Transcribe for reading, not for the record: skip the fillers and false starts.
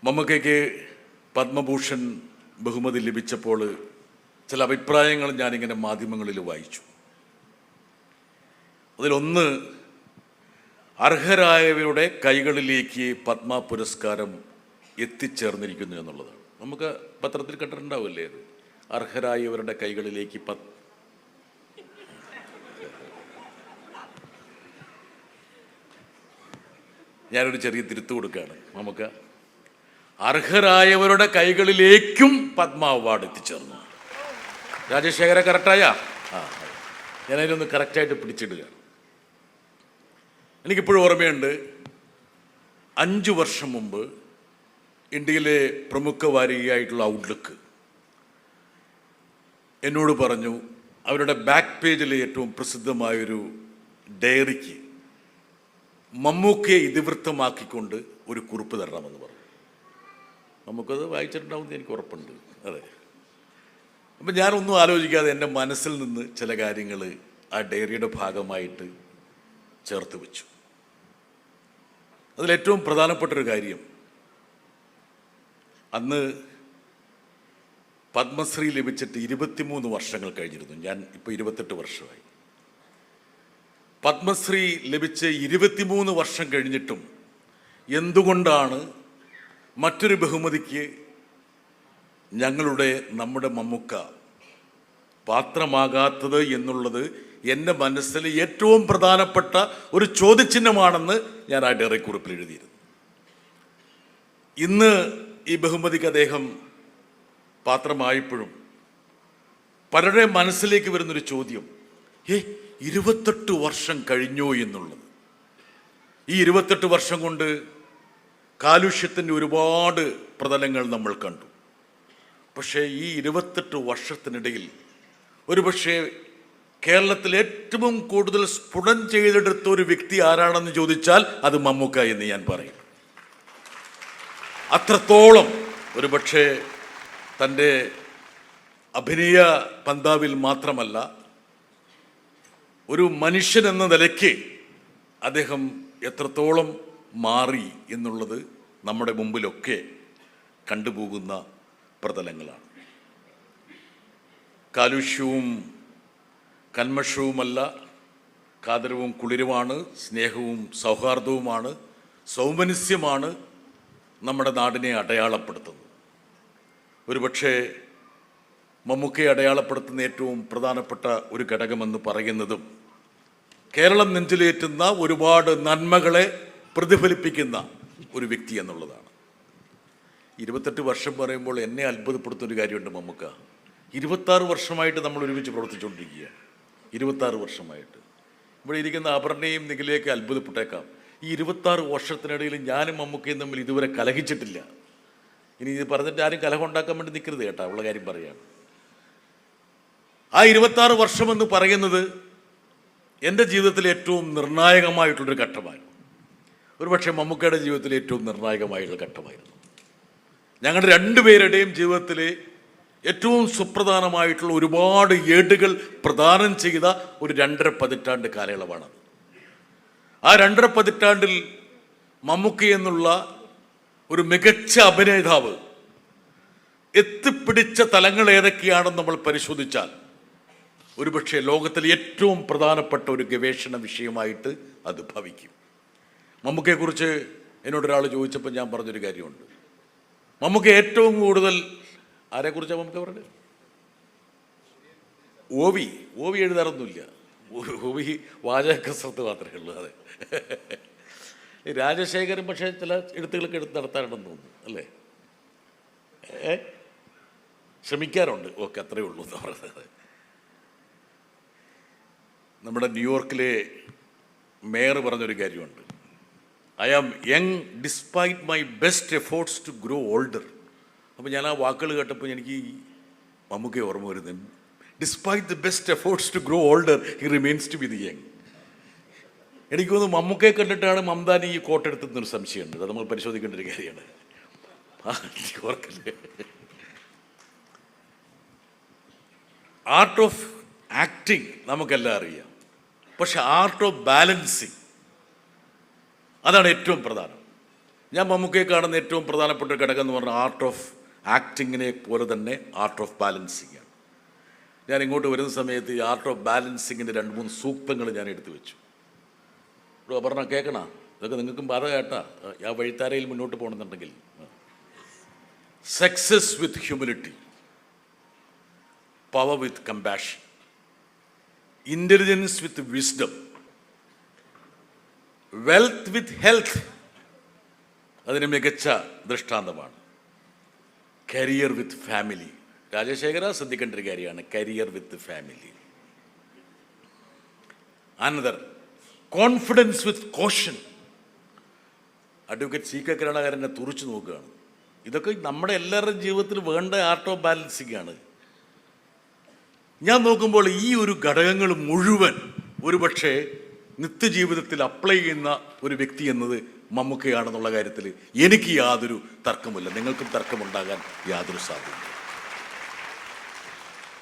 മമ്മൂക്കയ്ക്ക് പത്മഭൂഷൺ ബഹുമതി ലഭിച്ചപ്പോൾ ചില അഭിപ്രായങ്ങൾ ഞാനിങ്ങനെ മാധ്യമങ്ങളിൽ വായിച്ചു. അതിലൊന്ന്, അർഹരായവരുടെ കൈകളിലേക്ക് പത്മ പുരസ്കാരം എത്തിച്ചേർന്നിരിക്കുന്നു എന്നുള്ളതാണ്. നമുക്ക് പത്രത്തിൽ കണ്ടിട്ടുണ്ടാവില്ലേ അത്? അർഹരായവരുടെ കൈകളിലേക്ക് ഞാനൊരു ചെറിയ തിരുത്തു കൊടുക്കുകയാണ്. നമുക്ക് അർഹരായവരുടെ കൈകളിലേക്കും പത്മ അവാർഡ് എത്തിച്ചേർന്നു. രാജശേഖര കറക്റ്റായ? ഞാനതിനൊന്ന് കറക്റ്റായിട്ട് പിടിച്ചിടുക. എനിക്കിപ്പോഴും ഓർമ്മയുണ്ട്, 5 വർഷം മുമ്പ് ഇന്ത്യയിലെ പ്രമുഖ വാരികയായിട്ടുള്ള ഔട്ട്ലുക്ക് എന്നോട് പറഞ്ഞു, അവരുടെ ബാക്ക് പേജിലെ ഏറ്റവും പ്രസിദ്ധമായൊരു ഡയറിക്ക് മമ്മൂക്കയെ ഇതിവൃത്തമാക്കിക്കൊണ്ട് ഒരു കുറിപ്പ് തരണമെന്ന് പറഞ്ഞു. നമുക്കത് വായിച്ചിട്ടുണ്ടാവുമെന്ന് എനിക്ക് ഉറപ്പുണ്ട്. അതെ. അപ്പം ഞാനൊന്നും ആലോചിക്കാതെ എൻ്റെ മനസ്സിൽ നിന്ന് ചില കാര്യങ്ങൾ ആ ഡയറിയുടെ ഭാഗമായിട്ട് ചേർത്ത് വെച്ചു. അതിലേറ്റവും പ്രധാനപ്പെട്ടൊരു കാര്യം, അന്ന് പത്മശ്രീ ലഭിച്ചിട്ട് 23 വർഷങ്ങൾ കഴിഞ്ഞിരുന്നു. ഞാൻ ഇപ്പോൾ 28 വർഷമായി. പത്മശ്രീ ലഭിച്ച് 23 വർഷം കഴിഞ്ഞിട്ടും എന്തുകൊണ്ടാണ് മറ്റൊരു ബഹുമതിക്ക് നമ്മുടെ മമ്മൂക്ക പാത്രമാകാത്തത് എന്നുള്ളത് എൻ്റെ മനസ്സിൽ ഏറ്റവും പ്രധാനപ്പെട്ട ഒരു ചോദ്യചിഹ്നമാണെന്ന് ഞാൻ ആ ഡയറി കുറിപ്പിൽ എഴുതിയിരുന്നു. ഇന്ന് ഈ ബഹുമതിക്ക് അദ്ദേഹം പാത്രമായപ്പോഴും പലരുടെ മനസ്സിലേക്ക് വരുന്നൊരു ചോദ്യം, 28 വർഷം കഴിഞ്ഞോ എന്നുള്ളത്. ഈ 28 വർഷം കൊണ്ട് കാലുഷ്യത്തിൻ്റെ ഒരുപാട് പ്രതലങ്ങൾ നമ്മൾ കണ്ടു. പക്ഷേ ഈ 28 വർഷത്തിനിടയിൽ ഒരുപക്ഷെ കേരളത്തിൽ ഏറ്റവും കൂടുതൽ സ്ഫുടം ചെയ്തെടുത്ത ഒരു വ്യക്തി ആരാണെന്ന് ചോദിച്ചാൽ അത് മമ്മൂക്ക എന്ന് ഞാൻ പറയും. അത്രത്തോളം ഒരുപക്ഷെ തൻ്റെ അഭിനയ പന്താവിൽ മാത്രമല്ല, ഒരു മനുഷ്യൻ എന്ന നിലയ്ക്ക് അദ്ദേഹം എത്രത്തോളം മാറി എന്നുള്ളത് നമ്മുടെ മുമ്പിലൊക്കെ കണ്ടുപോകുന്ന പ്രതലങ്ങളാണ്. കാലുഷ്യവും കന്മഷവുമല്ല, കാതരവും കുളിരുമാണ്, സ്നേഹവും സൗഹാർദ്ദവുമാണ്, സൗമനസ്യമാണ് നമ്മുടെ നാടിനെ അടയാളപ്പെടുത്തുന്നത്. ഒരുപക്ഷെ മമ്മൂക്കയെ അടയാളപ്പെടുത്തുന്ന ഏറ്റവും പ്രധാനപ്പെട്ട ഒരു ഘടകമെന്ന് പറയുന്നതും കേരളം നെഞ്ചിലേറ്റുന്ന ഒരുപാട് നന്മകളെ പ്രതിഫലിപ്പിക്കുന്ന ഒരു വ്യക്തി എന്നുള്ളതാണ്. 28 വർഷം പറയുമ്പോൾ എന്നെ അത്ഭുതപ്പെടുത്തുന്നൊരു കാര്യമുണ്ട്. മമ്മൂക്ക 26 വർഷമായിട്ട് നമ്മൾ ഒരുമിച്ച് പ്രവർത്തിച്ചുകൊണ്ടിരിക്കുകയാണ്. 26 വർഷമായിട്ട് ഇവിടെ ഇരിക്കുന്ന അപർണയും നിഖിലേക്ക് അത്ഭുതപ്പെട്ടേക്കാം. ഈ 26 വർഷത്തിനിടയിൽ ഞാനും മമ്മൂക്കയും തമ്മിൽ ഇതുവരെ കലഹിച്ചിട്ടില്ല. ഇനി ഇത് പറഞ്ഞിട്ട് ആരും കലഹം ഉണ്ടാക്കാൻ വേണ്ടി നിൽക്കരുത് കേട്ടോ, ഉള്ള കാര്യം പറയാണ്. ആ 26 വർഷമെന്ന് പറയുന്നത് എൻ്റെ ജീവിതത്തിലെ ഏറ്റവും നിർണായകമായിട്ടുള്ളൊരു ഘട്ടമായിരുന്നു. ഒരുപക്ഷെ മമ്മൂക്കയുടെ ജീവിതത്തിലെ ഏറ്റവും നിർണായകമായിട്ടുള്ള ഘട്ടമായിരുന്നു. ഞങ്ങളുടെ രണ്ടുപേരുടെയും ജീവിതത്തിലെ ഏറ്റവും സുപ്രധാനമായിട്ടുള്ള ഒരുപാട് ഏടുകൾ പ്രദാനം ചെയ്ത ഒരു 2.5 പതിറ്റാണ്ട് കാലയളവാണത്. ആ 2.5 പതിറ്റാണ്ടിൽ മമ്മൂക്ക എന്നുള്ള ഒരു മികച്ച അഭിനേതാവ് എത്തിപ്പിടിച്ച തലങ്ങൾ ഏതൊക്കെയാണെന്ന് നമ്മൾ പരിശോധിച്ചാൽ ഒരുപക്ഷെ ലോകത്തിലെ ഏറ്റവും പ്രധാനപ്പെട്ട ഒരു ഗവേഷണ വിഷയമായിട്ട് അത് ഭവിക്കും. മമ്മൂക്കയെക്കുറിച്ച് എന്നോടൊരാൾ ചോദിച്ചപ്പോൾ ഞാൻ പറഞ്ഞൊരു കാര്യമുണ്ട്. മമ്മൂക്ക ഏറ്റവും കൂടുതൽ ആരെക്കുറിച്ചാണ് മമ്മൂക്ക പറഞ്ഞത്? ഓവി എഴുതാറൊന്നുമില്ല. ഓവി വാചക കസരത്ത് മാത്രമേ ഉള്ളൂ. അതെ, രാജശേഖരൻ പക്ഷേ ചില എഴുത്തുകളൊക്കെ എടുത്ത് നടത്താറുണ്ടെന്ന് തോന്നുന്നു, അല്ലേ? ശ്രമിക്കാറുണ്ട്. ഓക്കെ, അത്രയേ ഉള്ളൂ എന്ന് പറയുന്നത്. നമ്മുടെ ന്യൂയോർക്കിലെ മേയർ പറഞ്ഞൊരു കാര്യമുണ്ട്, I am young despite my best efforts to grow older. അപ്പോൾ ഞാൻ ആ വാക്കുകൾ കേട്ടപ്പോൾ എനിക്ക് മമ്മൂക്കയെ ഓർമ്മ വരുന്നത്, despite the best efforts to grow older he remains to be the young. എനിക്ക് തോന്നുന്നു മമ്മൂക്കയെ കണ്ടിട്ടാണ് മംതാനി ഈ കോട്ടെടുത്തെന്നൊരു സംശയമുണ്ട്. അത് നമ്മൾ പരിശോധിക്കേണ്ട ഒരു കാര്യമാണ്. ന്യൂയോർക്കിലെ ആർട്ട് ഓഫ് ആക്ടിങ് നമുക്കെല്ലാം അറിയാം, പക്ഷെ ആർട്ട് ഓഫ് ബാലൻസിങ് അതാണ് ഏറ്റവും പ്രധാനം. ഞാൻ മമ്മൂക്കയെ കാണുന്ന ഏറ്റവും പ്രധാനപ്പെട്ട ഒരു ഘടകം എന്ന് പറഞ്ഞാൽ ആർട്ട് ഓഫ് ആക്ടിങ്ങിനെ പോലെ തന്നെ ആർട്ട് ഓഫ് ബാലൻസിങ് ആണ്. ഞാൻ ഇങ്ങോട്ട് വരുന്ന സമയത്ത് ഈ ആർട്ട് ഓഫ് ബാലൻസിങ്ങിൻ്റെ 2-3 സൂക്തങ്ങൾ ഞാൻ എടുത്തു വെച്ചു. ഇവിടെ പറഞ്ഞാൽ കേൾക്കണ, ഇതൊക്കെ നിങ്ങൾക്കും ബാധ കേട്ടാ ആ വഴിത്താരയിൽ മുന്നോട്ട് പോകണമെന്നുണ്ടെങ്കിൽ. Success with humility, power with compassion, intelligence with wisdom, wealth with health, അതിന് മികച്ച ദൃഷ്ടാന്തമാണ്. കരിയർ വിത്ത് ഫാമിലി, രാജശേഖര ശ്രദ്ധിക്കേണ്ട ഒരു കാര്യമാണ് career with family. Another confidence with caution. Advocate CK കരുണാകരനെ തുറച്ചു നോക്കുകയാണ്. ഇതൊക്കെ നമ്മുടെ എല്ലാവരുടെയും ജീവിതത്തിൽ വേണ്ട ആർട്ട് ഓഫ് ബാലൻസിങ് ആണ്. ഞാൻ നോക്കുമ്പോൾ ഈ ഒരു ഘടകങ്ങൾ മുഴുവൻ ഒരുപക്ഷെ നിത്യജീവിതത്തിൽ അപ്ലൈ ചെയ്യുന്ന ഒരു വ്യക്തി എന്നത് മമ്മൂക്കയാണെന്നുള്ള കാര്യത്തിൽ എനിക്ക് യാതൊരു തർക്കമില്ല. നിങ്ങൾക്കും തർക്കമുണ്ടാകാൻ യാതൊരു സാധ്യതയില്ല.